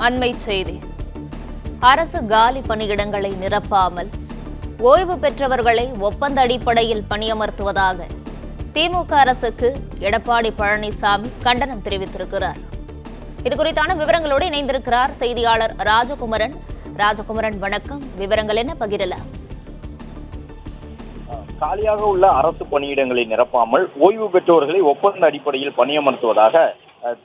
அண்மை செய்தி. அரசு காலி பணியிடங்களை நிரப்பாமல் ஓய்வு பெற்றவர்களை ஒப்பந்த அடிப்படையில் பணியமர்த்துவதாக திமுக அரசுக்கு எடப்பாடி பழனிசாமி கண்டனம் தெரிவித்திருக்கிறார். இதுகுறித்தான விவரங்களோடு இணைந்திருக்கிறார் செய்தியாளர் ராஜகுமரன். ராஜகுமரன், வணக்கம். விவரங்கள் என்ன, பகிரலாம்? காலியாக உள்ள அரசு பணியிடங்களை நிரப்பாமல் ஓய்வு பெற்றோர்களை ஒப்பந்த அடிப்படையில் பணியமர்த்துவதாக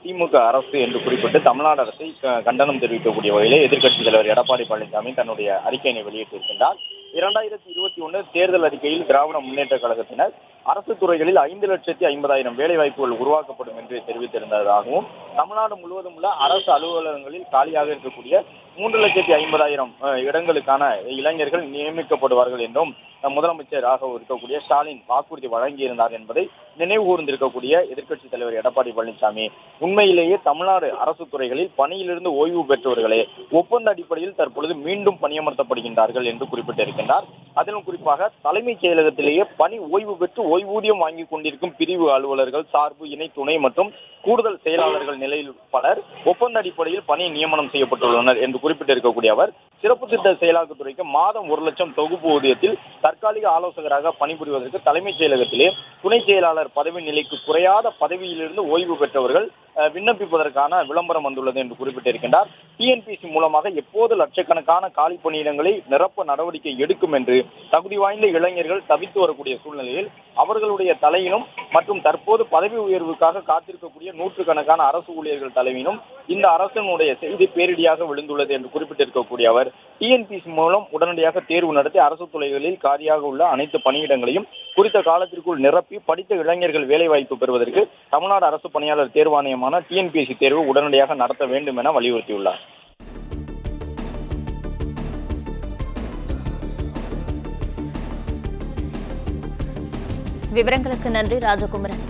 திமுக அரசு என்று குறிப்பிட்டு தமிழ்நாடு அரசை கண்டனம் தெரிவிக்கக்கூடிய வகையிலே எதிர்க்கட்சித் தலைவர் எடப்பாடி பழனிசாமி தன்னுடைய அறிக்கையினை வெளியிட்டிருக்கின்றார். 2021 தேர்தல் அறிக்கையில் திராவிட முன்னேற்ற கழகத்தினர் அரசு துறைகளில் 5,50,000 வேலைவாய்ப்புகள் உருவாக்கப்படும் என்று தெரிவித்திருந்ததாகவும், தமிழ்நாடு முழுவதும் உள்ள அரசு அலுவலகங்களில் காலியாக இருக்கக்கூடிய 3,50,000 இடங்களுக்கான இளைஞர்கள் நியமிக்கப்படுவார்கள் என்றும் முதலமைச்சராக இருக்கக்கூடிய ஸ்டாலின் வாக்குறுதி வழங்கியிருந்தார் என்பதை நினைவு கூர்ந்திருக்கக்கூடிய எதிர்க்கட்சித் தலைவர் எடப்பாடி பழனிசாமி, உண்மையிலேயே தமிழ்நாடு அரசு துறைகளில் பணியிலிருந்து ஓய்வு பெற்றவர்களே ஒப்பந்த அடிப்படையில் தற்பொழுது மீண்டும் பணியமர்த்தப்படுகின்றார்கள் என்று குறிப்பிட்டிருக்கின்றார். அதிலும் குறிப்பாக தலைமைச் செயலகத்திலேயே பணி ஓய்வு பெற்று ஓய்வூதியம் வாங்கிக் கொண்டிருக்கும் பிரிவு அலுவலர்கள், சார்பு, இணை, துணை மற்றும் கூடுதல் செயலாளர்கள் நிலையில் பலர் ஒப்பந்த அடிப்படையில் பணி நியமனம் செய்யப்பட்டுள்ளனர் என்று குறிப்பிட்டிருக்கக்கூடிய அவர், சிறப்பு திட்ட செயலாக்கத்துறைக்கு மாதம் 1 லட்சம் தொகுப்பு ஊதியத்தில் தற்காலிக ஆலோசகராக பணிபுரிவதற்கு தலைமைச் செயலகத்திலே துணை செயலாளர் பதவி நிலைக்கு குறையாத பதவியிலிருந்து ஓய்வு பெற்றவர்கள் விண்ணப்பிப்பதற்கான விளம்பரம் வந்துள்ளது என்று குறிப்பிட்டிருக்கின்றார். டிஎன்பிசி மூலமாக எப்போது லட்சக்கணக்கான காலி பணியிடங்களை நிரப்ப நடவடிக்கை எடுக்கும் என்று தகுதி வாய்ந்த இளைஞர்கள் தவித்து வரக்கூடிய சூழ்நிலையில் அவர்களுடைய தலையிலும் மற்றும் தற்போது பதவி உயர்வுக்காக காத்திருக்கக்கூடிய நூற்றுக்கணக்கான அரசு ஊழியர்கள் தலைவியிலும் இந்த அரசினுடைய செய்தி பேரிடியாக விழுந்துள்ளது என்று குறிப்பிட்டிருக்கக்கூடிய அவர், டிஎன்பிசி மூலம் உடனடியாக தேர்வு நடத்தி அரசு துறைகளில் காலியாக உள்ள அனைத்து பணியிடங்களையும் குறித்த காலத்திற்குள் நிரப்பி படித்த இளைஞர்கள் வேலைவாய்ப்பு பெறுவதற்கு தமிழ்நாடு அரசு பணியாளர் தேர்வாணையமான டிஎன்பிஎஸ்சி தேர்வு உடனடியாக நடத்த வேண்டும் என வலியுறுத்தியுள்ளார். விவரங்களுக்கு நன்றி ராஜகுமரன்.